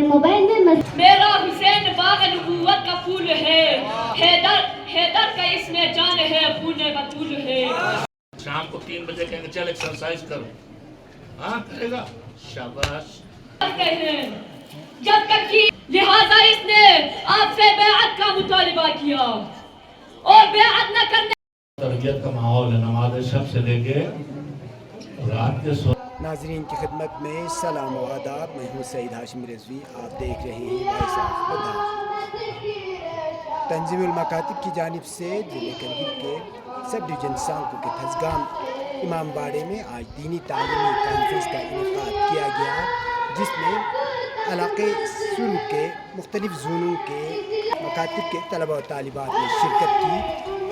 Mobile میں میرا حسین باغ نبوت کا پھول ہے، حیدر کا اس میں جان ہے، خون بطول ہے۔ شام کو 3 بجے کہیں گے چل ایکسرسائز کرو، ہاں کرے گا، شاباش۔ جب تک کہ لہذا اس نے آپ سے بیعت کا مطالبہ کیا اور بیعت نہ کرنے تربیت کا ماحول ہے، نماز شب سے لے کے رات کے ناظرین کی خدمت میں سلام و آداب، میں ہوں سعید ہاشم رضوی، آپ دیکھ رہے ہیں وائس آف بدھا۔ تنظیم المکاتب کی جانب سے ضلع کرگل کے سب ڈویژن سانکو کے تھزگام امام باڑے میں آج دینی تعلیمی کانفرنس کا انعقاد کیا گیا، جس میں علاقے سرو کے مختلف زونوں کے مکاتب کے طلباء و طالبات نے شرکت کی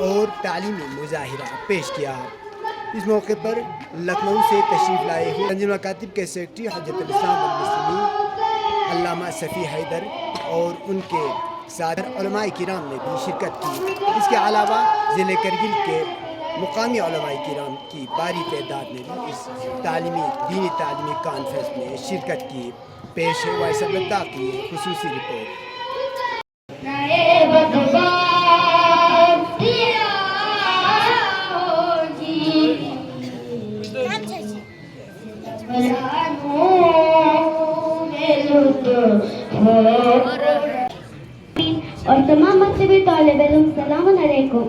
اور تعلیمی مظاہرہ پیش کیا۔ اس موقع پر لکھنؤ سے تشریف لائے ہوئے تنظیم مکاتب کے سیکرٹری حجت الاسلام والمسلمین علامہ صفی حیدر اور ان کے ساتھ علماء کرام نے بھی شرکت کی۔ اس کے علاوہ ضلع کرگل کے مقامی علماء کرام کی باری تعداد نے بھی اس دینی تعلیمی کانفرنس میں شرکت کی۔ پیش ہے وائس آف بدھا کی خصوصی رپورٹ۔ اور تمام مکتبی طالب علم السلام علیکم۔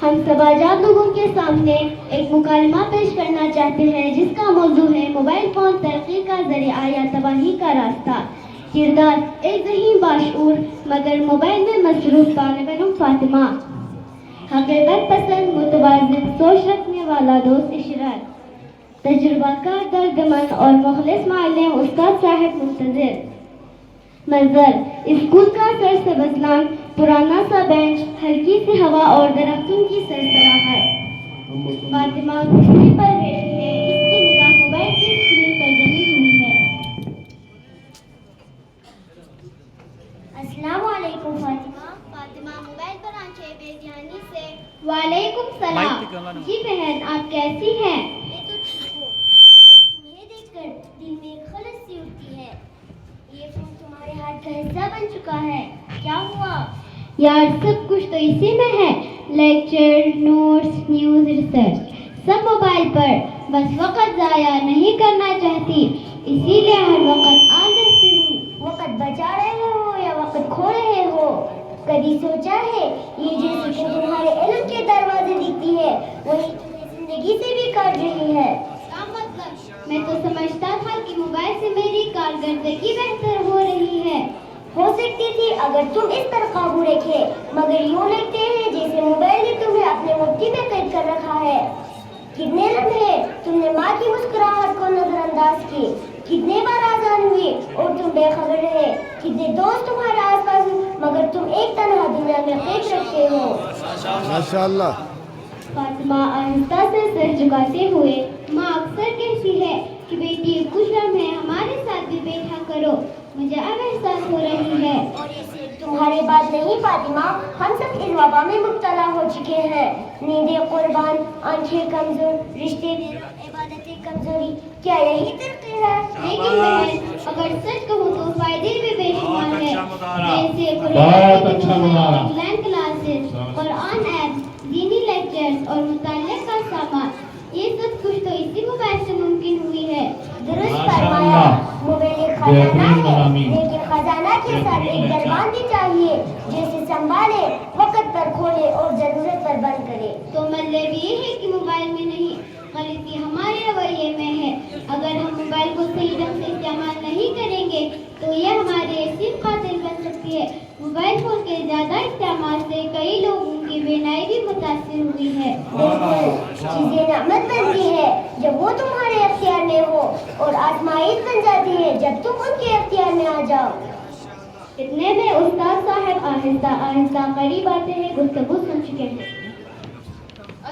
ہم سب آزاد لوگوں کے سامنے ایک مکالمہ پیش کرنا چاہتے ہیں جس کا موضوع ہے موبائل فون ترقی کا ذریعہ یا تباہی کا راستہ۔ کردار ایک ذہین باشعور مگر موبائل میں مصروف طالب علم فاطمہ، حقیقت پسند متوازن سوچ رکھنے والا دوست عشرت، تجربہ کار دردمند اور مخلص معلم استاد صاحب منتظر۔ منظر اسکول کا سر سبز لان، پرانا سا بینچ، ہلکی سی ہوا اور درختوں کی سرسراہٹ۔ فاطمہ کرسی پر بیٹھی ہے، اس کی نگاہ موبائل کی اسکرین پر جمی ہوئی ہے۔ السلام علیکم فاطمہ۔ فاطمہ موبائل پر آنکھیں بے دھیانی سے۔ وعلیکم السلام۔ جی بہن آپ کیسی ہیں؟ میں تو ٹھیک ہوں، مگر تمہیں دیکھ کر دل میں خلش سی اٹھتی ہے۔ یہ فون تمہارے ہاتھ کا حصہ بن چکا ہے، کیا ہوا؟ یار سب کچھ تو اسی میں ہے، لیکچر، نوٹس، نیوز، ریسرچ، سب موبائل پر۔ بس وقت ضائع نہیں کرنا چاہتی، اسی لیے ہر وقت آن رہتی ہوں۔ وقت بچا رہے ہو یا وقت کھو رہے ہو؟ کبھی سوچا ہے یہ جیسے کہ تمہارے علم کے دروازے دیکھتی ہے وہی تمہیں زندگی سے بھی کاٹ رہی ہے؟ کیا مطلب؟ میں تو سمجھتا تھا کہ موبائل سے میری کارکردگی بہتر ہو رہی ہے۔ ہو سکتی تھی اگر تم اس پر قابو رکھے، مگر یوں لگتے ہیں جیسے موبائل نے تمہیں اپنے مٹھی میں قید کر رکھا ہے۔ کتنے لمحے تم نے ماں کی مسکراہٹ کو نظر انداز کی، کتنے بار آزان ہوئی اور تم بے خبر رہے، کتنے دوست تمہارے آس پاس مگر تم ایک تنہا دنیا میں قید رکھتے ہو۔ ماشاءاللہ۔ فاطمہ آہستہ سے سر جھکاتے ہوئے، ماں اکثر کہتی ہے کہ بیٹی کچھ لمحے ہمارے ساتھ بھی بیٹھا کرو، مجھے اب احساس ہو رہی ہے۔ اور یہ صرف تمہاری بات نہیں فاطمہ، ہم سب اس وبا میں مبتلا ہو چکے ہیں۔ نیندیں قربان، آنکھیں کمزور، رشتے بے رغ، عبادتیں کمزوری، کیا یہی ترقی ہے؟ لیکن بہن اگر سچ کہوں تو فائدے بھی بے شمار ہے، جیسے on line classes, Quran app, دینی لیکچرز اور مطالعے کا سامان، یہ سب کچھ تو اسی موبائل سے ممکن ہوئی ہے۔ درست فرمایا، موبائل ایک خزانہ ہے، لیکن خزانہ کے ساتھ ایک دربان بھی چاہیے جیسے سنبھالے، وقت پر کھولے اور ضرورت پر بند کرے۔ تو مطلب یہ ہے کہ موبائل میں نہیں، غلطی ہمارے رویے میں ہے۔ اگر ہم موبائل کو صحیح ڈھنگ سے استعمال نہیں کریں گے تو یہ ہمارے صرف قاتل بن سکتی ہے۔ موبائل فون کے زیادہ استعمال سے کئی لوگوں کی بینائی بھی متاثر ہوئی ہے۔ بالکل، چیزیں نعمت بنتی ہے جب وہ تمہارے اختیار میں ہو اور آزمائش بن جاتی ہے جب تم ان کے اختیار میں آ جاؤ۔ اتنے میں استاد صاحب آہستہ آہستہ قریب آتے ہیں، گفتگو سن چکے ہیں۔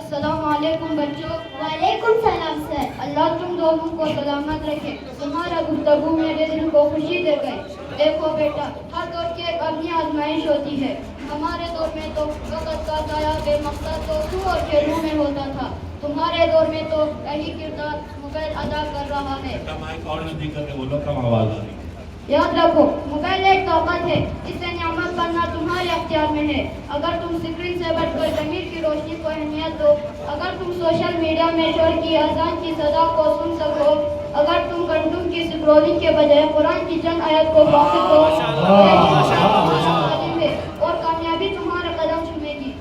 السلام علیکم بچوں۔ وعلیکم السلام سر۔ اللہ تم دونوں کو سلامت رکھے، تمہارا گفتگو میرے دل کو خوشی دے گئی۔ دیکھو بیٹا، ہر دور کی ایک اپنی آزمائش ہوتی ہے۔ ہمارے دور میں تو وقت کا ضائع بے مقصد دوستوں اور کھیلوں میں ہوتا تھا، تمہارے دور میں تو یہی کردار موبائل ادا کر رہا ہے۔ یاد رکھو موبائل ایک طاقت ہے، اس سے نعمت بننا تمہارے اختیار میں ہے۔ اگر تم اسکرین سے بڑھ کر ضمیر کی روشنی کو اہمیت دو، اگر تم سوشل میڈیا میں شور کی اذان کی صدا کو سن سکو، اگر تم گھنٹوں کی اسکرولنگ کے بجائے قرآن کی چند آیت کو پڑھ سکو، اور کامیابی تمہارا قدم چومے گی۔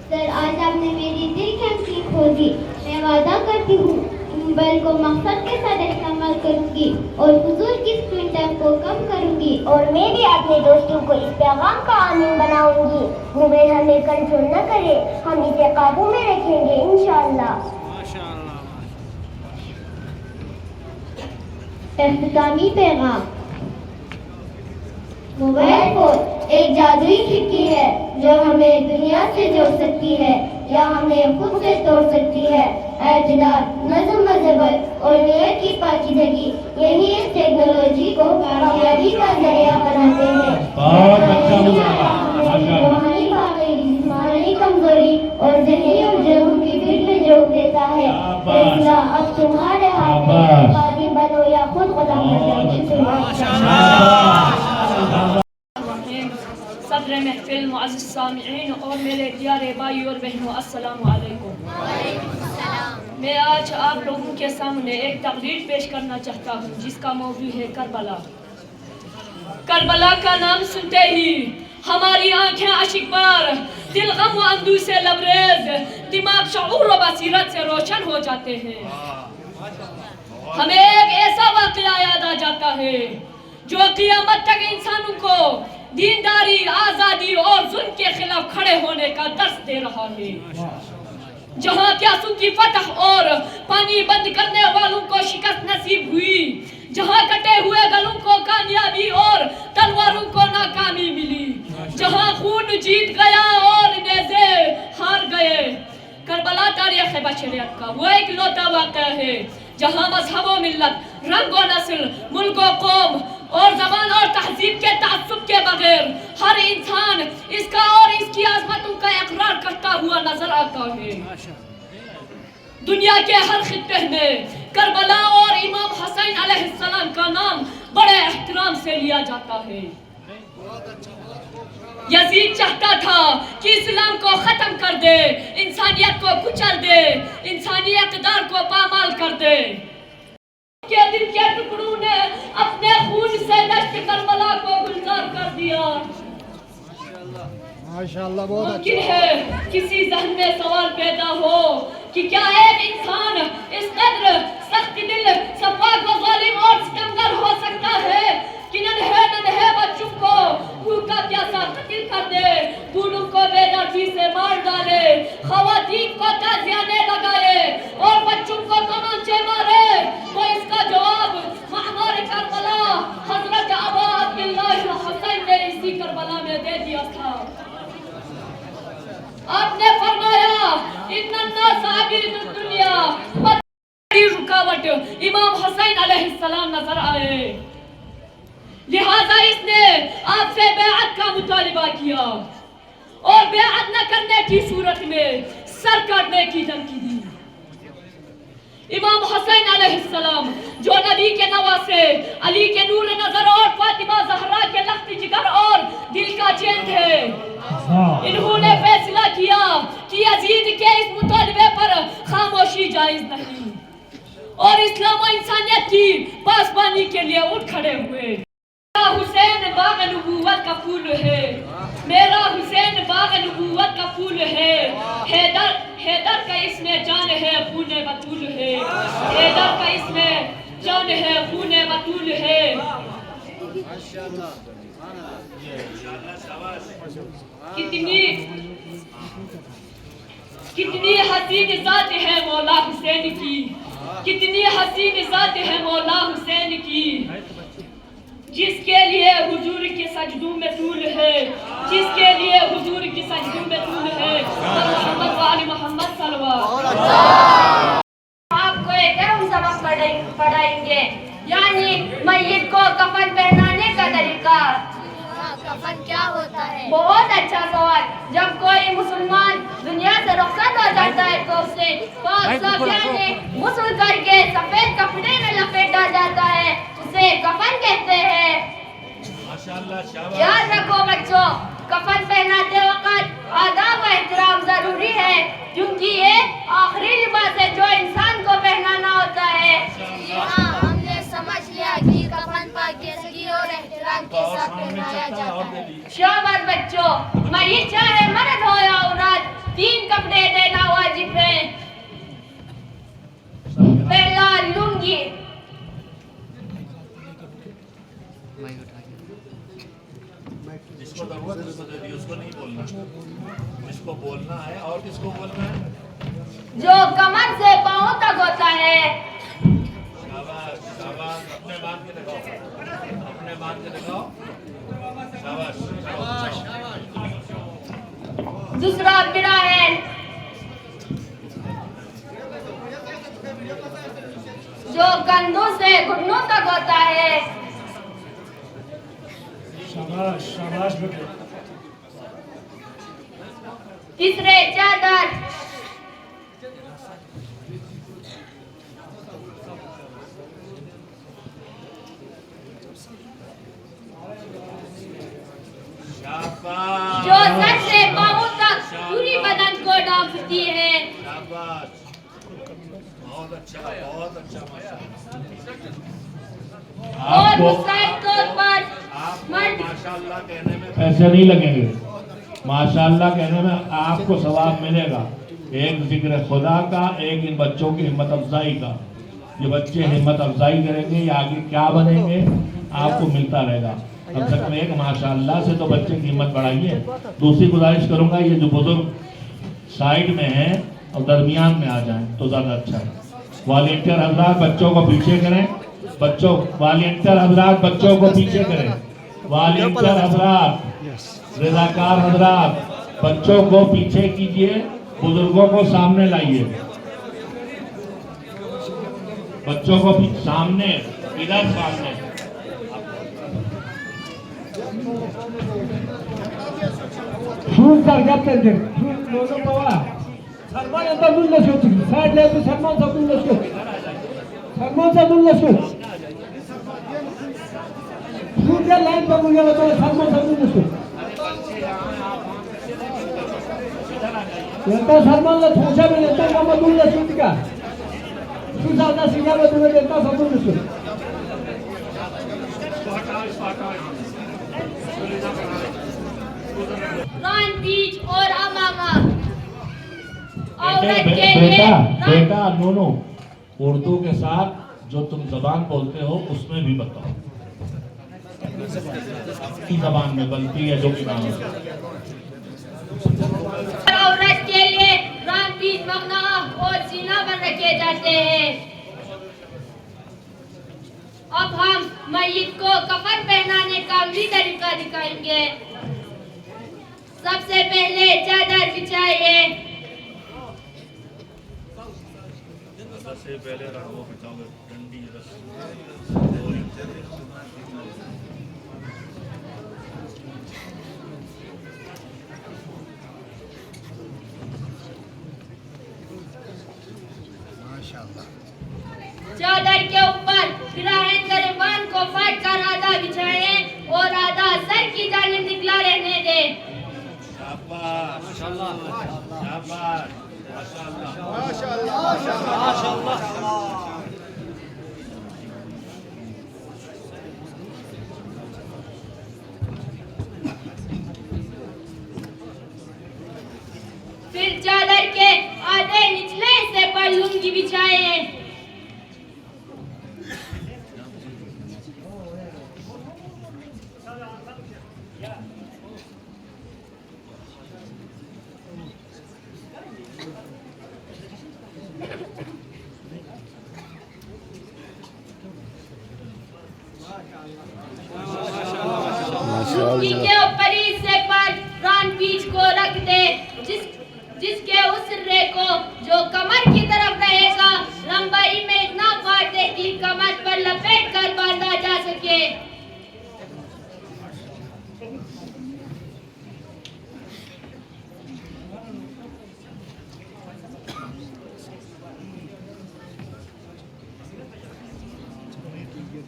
سر آج آپ نے میری دل کی آنکھیں کھول دی۔ میں وعدہ کرتی ہوں موبائل کو مقصد کے ساتھ استعمال کروں گی اور فضول کی اسکرین ٹائم کو کم کروں گی، اور میں بھی اپنے دوستوں کو اس پیغام کا عامل بناؤں گی۔ موبائل ہمیں کنٹرول نہ کرے، ہم اسے قابو میں رکھیں گے انشاءاللہ۔ اختتامی پیغام۔ موبائل فون ایک جادوئی کھڑکی ہے جو ہمیں دنیا سے جوڑ سکتی ہے یا ہمیں خود سے توڑ سکتی ہے۔ اعتدال، نظم و ضبط اور نیت کی پاکیزگی یہی اس ٹیکنالوجی کو کامیابی کا ذریعہ بناتے ہیں۔ روحانی باغی، جسمانی کمزوری اور ذہنی الجھنوں کی پھر میں جوڑ دیتا ہے۔ فیصلہ اب تمہارے ہاتھ میں، خادم بنو یا خود غلام بن جاؤ۔ صدر محفل، معزز سامعین اور میرے پیارے بھائی اور بہنوں، السلام علیکم۔ میں آج آپ لوگوں کے سامنے ایک تقریر پیش کرنا چاہتا ہوں جس کا موضوع ہے کربلا۔ کربلا کا نام سنتے ہی ہماری آنکھیں اشک بار، دل غم و اندوہ سے لبریز، دماغ شعور و بصیرت سے روشن ہو جاتے ہیں۔ ہمیں ایک ایسا واقعہ یاد آ جاتا ہے جو قیامت تک انسانوں کو دینداری، آزادی اور ظلم کے خلاف کھڑے ہونے کا درس دے رہا ہے، جہاں پیاسوں کی فتح اور پانی بند کرنے والوں کو شکست نصیب ہوئی، جہاں کٹے ہوئے گلوں کو کامیابی اور تلواروں کو ناکامی ملی، جہاں خون جیت گیا اور نیزے ہار گئے۔ کربلا تاریخ بشریت کا وہ ایک لوتا واقعہ ہے جہاں مذہب و ملت، رنگ و نسل، ملک و قوم اور زبان اور تہذیب کے تعصب کے بغیر ہر انسان اس کا اور اس کی عظمتوں کا اقرار کرتا ہوا نظر آتا ہے۔ دنیا کے ہر خطے میں کربلا اور امام حسین علیہ السلام کا نام بڑے احترام سے لیا جاتا ہے۔ یزید چاہتا تھا کہ اسلام کو ختم کر دے، انسانیت کو کچل دے، انسانی اقدار کو پامال کر دے۔ کے دل کے ٹکڑوں نے اپنے خون سے دشت کربلا کو گلزار کر دیا۔ ماشاءاللہ بہت ممکن ہے کسی ذہن میں سوال پیدا ہو کہ کیا ایک انسان اس قدر سخت دل، سفاک و ظالم اور ستمگر ہو سکتا ہے کہ ننھے بچوں کو بھوکا پیاسا قتل کر دے، بوڑھوں کو بے دردی سے مار ڈالے، خواتین کو تعزیانے لگائے اور بچوں کو تمانچے مارے؟ تو اس کا جواب معمار کربلا حضرت ابا عبداللہ حسین نے اسی کربلا میں دے دیا تھا۔ آپ نے فرمایا ان الناس عبید الدنیا، بڑی رکاوٹ امام حسین علیہ السلام نظر آئے، لہذا اس نے آپ سے بیعت کا مطالبہ کیا اور بیعت نہ کرنے کی صورت میں سر کاٹنے کی دھمکی دی۔ امام حسین علیہ السلام جو نبی کے نواسے، علی کے نور نظر اور فاطمہ زہرا کے لخت جگر اور دل کا چین تھے، انہوں نے فیصلہ کیا کہ یزید کے اس مطالبے پر خاموشی جائز نہیں اور اسلام و انسانیت کی پاسبانی کے لیے اٹھ کھڑے ہوئے۔ میرا حسین باغ نبوت کا پھول ہے، میرا حسین باغ نبوت کا پھول ہے، حیدر کا اس میں جان ہے، خون بطول ہے، حیدر کا اس میں جان ہے، خون بطول ہے۔ کتنی حسین ذات ہے مولا حسین کی، کتنی حسین ذات ہے مولا حسین کی، جس کے لیے حضور کے سجدوں میں طول ہے، جس کے لیے حضور کی سجدوں میں طول ہے۔ محمد وآل محمد صلوات۔ آپ کو ایک اہم سبق پڑھائیں گے، یعنی میت کو کفن پہنانے کا طریقہ۔ کفن کیا ہوتا ہے؟ بہت اچھا سوال۔ جب کوئی مسلمان دنیا سے رخصت ہو جاتا ہے تو اسے پاک صافیہ نے غسل کر کے سفید کپڑے میں لپیٹا جاتا ہے اسے کفن کہتے ہیں۔ ماشاءاللہ، شاباش۔ یاد رکھو بچوں، کفن پہناتے وقت آداب و احترام ضروری ہے، کیونکہ یہ آخری لباس ہے جو انسان کو پہنانا ہوتا ہے۔ ہاں، ہم نے سمجھ لیا کہ کفن پاکیزگی اور احترام کے ساتھ پہنایا جاتا ہے۔ شاباش بچوں، میت چاہے مرد ہو یا عورت، 3 کپڑے دینا واجب ہے۔ پہلا لنگی، جس کو ضرورت ہے اس کو دے دی، اس کو نہیں بولنا، جس کو بولنا ہے۔ اور کس کو بولنا ہے؟ جو کمر سے پاؤں تک ہوتا ہے۔ شاباش، شاباش، اپنے باندھ کے دکھاؤ، اپنے باندھ کے دکھاؤ۔ شاباش۔ دوسرا براہن، جو کندھوں سے گھٹنوں تک ہوتا ہے۔ شاباش، شاباش بیٹے۔ تیسرے چادر، شاباش، جو سر سے پاؤں تک پوری بدن کو ڈھانپتی ہے۔ شاباش، بہت اچھا، بہت اچھا، اور مستعد طور پر آپ کو مرد ماشاءاللہ کہنے میں پیسے نہیں لگیں گے، ماشاءاللہ کہنے میں آپ کو ثواب ملے گا۔ ایک ذکر خدا کا، ایک ان بچوں کی ہمت افزائی کا۔ یہ بچے ہمت افزائی کریں گے، یہ آگے کیا بنیں گے آپ کو ملتا رہے گا۔ اب تک میں ایک ماشاءاللہ سے تو بچے کی ہمت بڑھائیے۔ دوسری گزارش کروں گا، یہ جو بزرگ سائڈ میں ہیں اور درمیان میں آ جائیں تو زیادہ اچھا ہے۔ والنٹیئر حضرات بچوں کو پیچھے کریں، والنٹیئر حضرات بچوں کو پیچھے کریں، والنٹیئر حضرات، رضاکار حضرات بچوں کو پیچھے کیجئے، بزرگوں کو سامنے لائیے، بچوں کو سامنے، ادھر سامنے۔ Şunu sargap derken, şunu lozum baba. Sarman anda bullaşıyor çünkü. Saatlerce sarmansa bullaşıyor. Sarmansa bullaşıyor. Şurada line pa bulgala to sarmansa bullaşıyor. Yanta sarmanla thoşa bile yanta kama bullaşıyor tika. Şu sada sigara döne yanta bullaşıyor. ران بیچ اور امامہ عورت کے لیے بیٹا نونو، اردو کے ساتھ جو تم زبان بولتے ہو اس میں بھی بتاؤ، کی زبان میں بنتی ہے جو کہ نام ہے۔ عورت کے لیے ران بیچ مغنا اور سینہ بن رکھے جاتے ہیں۔ اب ہم میت کو کفن پہنانے کا عملی طریقہ دکھائیں گے۔ سب سے پہلے چادر بچھائیے، سب سے پہلے رہو بچاؤ گے ڈنڈی رس۔ چادر کے اوپر براہن گریبان کو پھاڑ کر آدھا بچھائیں اور آدھا سر کی جانب نکلا رہنے دیں۔ شاباش، شاباش، ماشاءاللہ۔ پھر چادر کے آدھے نچلے حصے پر لنگی بچھائیں۔ لنگی کے اوپری حصے پر ران پیچ کو رکھ دے، جس کے اس رے کو جو کمر کی طرف رہے گا لمبائی میں اتنا کاٹ دے کہ کمر پر لپیٹ کر باندھا جا سکے۔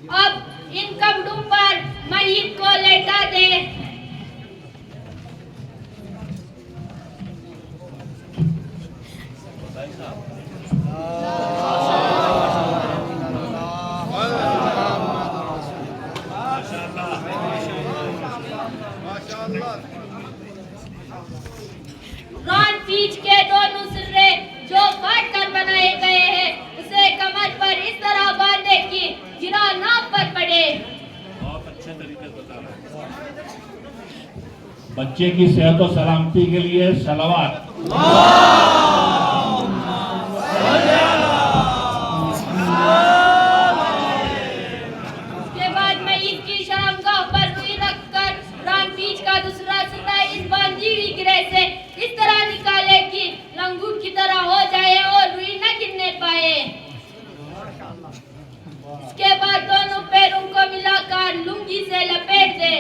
اب دیں. ران پیچ کے دونوں سرے جو کاٹ کر بنائے گئے ہیں اسے کمر پر اس طرح باندھے کہ گرا نہ پر پڑے. بہت اچھے طریقے سے بتا رہے ہیں. بچے کی صحت و سلامتی کے لیے صلوات. اس کے بعد میں عید کی شامگاہ پر روئی رکھ کر ران پیچ کا دوسرا سرا اس باندھی ہوئی گرہ سے اس طرح نکالے کہ لنگوٹ کی طرح ہو جائے اور روئی نہ گرنے پائے. اس کے بعد دونوں پیروں کو ملا کر لنگی سے لپیٹ دے.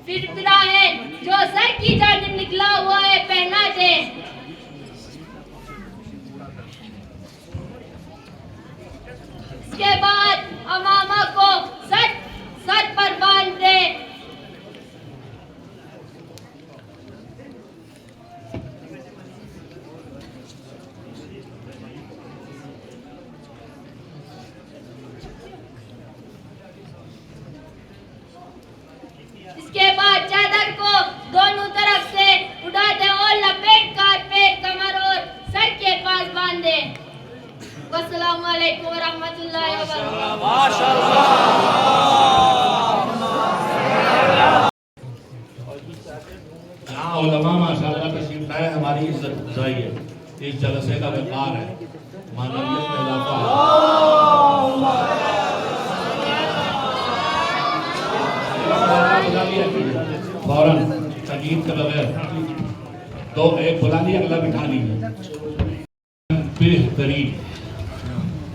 پھر ہے جو سر کی جانب نکلا ہوا ہے پہنا دے. اس کے بعد امامہ کو سر پر باندھ دے. اس کے بعد چادر کو دونوں طرف سے اڑا دے اور لپیٹ کر پیر کمر اور سر کے پاس باندھ دے. والسلام علیکم ورحمۃ اللہ وبرکاتہ. یہاں علماء ماشاءاللہ تشریف لائے ہماری عزت افزائی ہے. اس جلسے کا وقار ہے, معنویت میں اضافہ ہے. فوراً تقید کے بغیر ایک بلا لیا اگلا بٹھا لیجیے. بہترین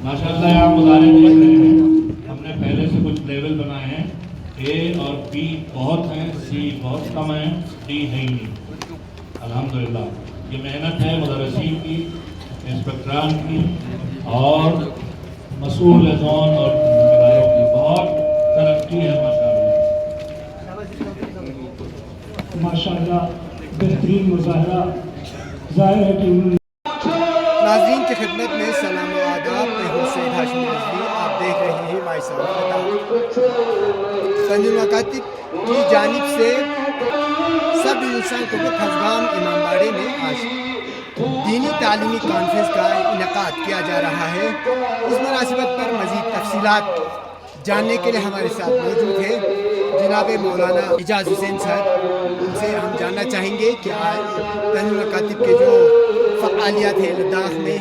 ماشاءاللہ یہاں مظاہرے دیکھ رہے ہیں. ہم نے پہلے سے کچھ لیول بنائے ہیں. اے اور بی بہت ہیں, سی بہت کم ہیں, ڈی ہے ہی نہیں. الحمدللہ یہ محنت ہے مدرسین کی, انسپکٹران کی اور مسئول زون اور اداروں کی. بہت ترقی ہے ماشاءاللہ. بہترین مظاہرہ ظاہر ہے کہ ناظرین کی خدمت میں سلام و آداب. میں ہوں سید ہاشم رضوی. آپ دیکھ رہے ہیں مائی ساؤتھ خطاب. تنظیم مکاتب کی جانب سے سب ڈویژن کو تھزگام امام باڑے میں آج دینی تعلیمی کانفرنس کا انعقاد کیا جا رہا ہے. اس مناسبت پر مزید تفصیلات جاننے کے لیے ہمارے ساتھ موجود ہے جناب مولانا اعجاز حسین صاحب. ان سے ہم جاننا چاہیں گے کہ آج تنظیم مکاتب کے جو فعالیات ہیں لداخ میں,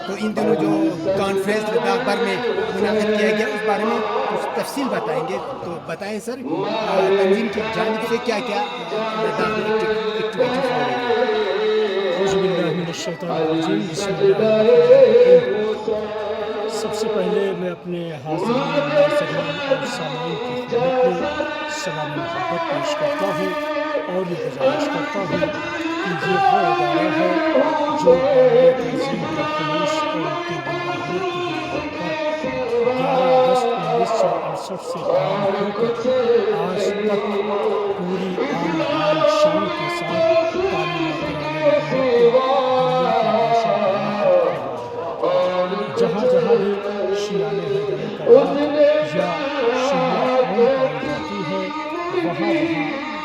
تو ان دنوں جو کانفرنس لداخ بھر میں منعقد کیا گیا اس بارے میں کچھ تفصیل بتائیں گے. تو بتائیں سر, تنظیم کی جانب سے کیا کیا لداخ میں ایکٹیویٹیز ہو رہی ہیں؟ اعوذ باللہ من الشیطان الرجیم. بسم اللہ الرحمن الرحیم. سب سے پہلے میں اپنے حاضرین اور سامعین کی خدمت میں سلام محبت پیش کرتا ہوں اور یہ گزارش کرتا ہوں کہ یہ وہ ادارہ ہے جو بارے تنظیم کا خلوص اور ان کی بندگیت کی بنیاد پر 11 اگست 1968 سے قائم ہو کر آج تک پوری آن بان شان کے ساتھ تعلیمات جہاں جہاں بھی شیعان حیدر کربلا یا شیعہ قوم پائی جاتی ہے وہاں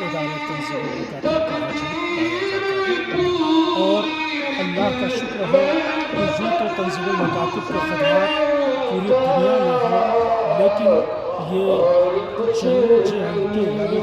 ادارے تنظیم مکاتب کا وجود پایا جاتا ہے. اور اللہ کا شکر ہے کہ یوں تو تنظیم مکاتب کے خدمات پوری دنیا میں ہے, لیکن یہ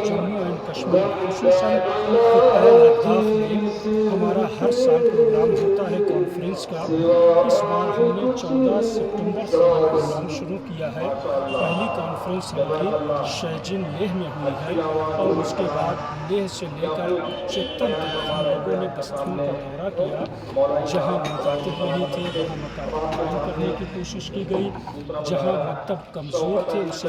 جموں اینڈ کشمیر خصوصاً خطۂ لداخ میں ہمارا ہر سال پروگرام ہوتا ہے کانفرنس کا. اس بار ہم نے 14 ستمبر سے پروگرام شروع کیا ہے. پہلی کانفرنس ہماری شیجن لیہ میں ہوئی ہے اور اس کے بعد لیہ سے لے کر چتن تک ہم لوگوں نے بستیوں کا دورہ کیا. جہاں مکاتب نہیں تھے وہاں مکاتب قائم کرنے کی کوشش کی گئی, جہاں مکتب کمزور تھے اسے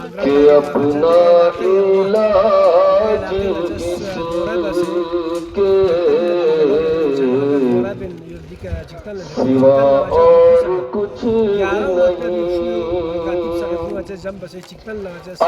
15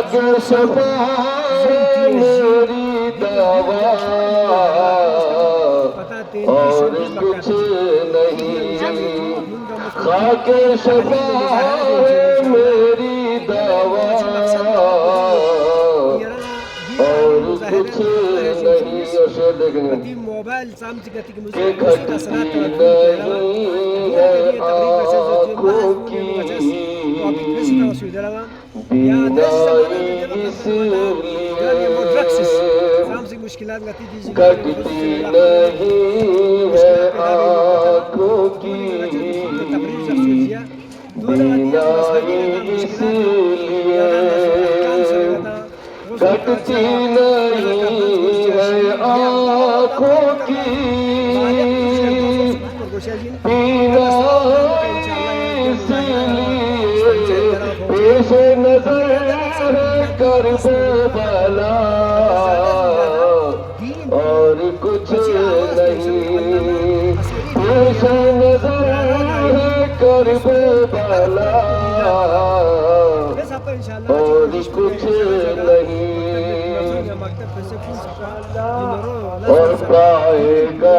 خاک صفا میری دعوا اور کچھ نہیں، خاک صفا میری دعوا اور کچھ نہیں، اسے دیکھنے کہ گھٹتی نہیں ہے آنکھوں کی بینائی، اس لیے گھٹتی نہیں ہے آنکھوں کی بینائی، اس لیے گھٹتی نہیں ہے آنکھوں کی بینائی، اس لیے پیش نظر کرب بلا اور کچھ نہیں، پیش نظر کرب بلا اور کچھ نہیں، اور پائے گا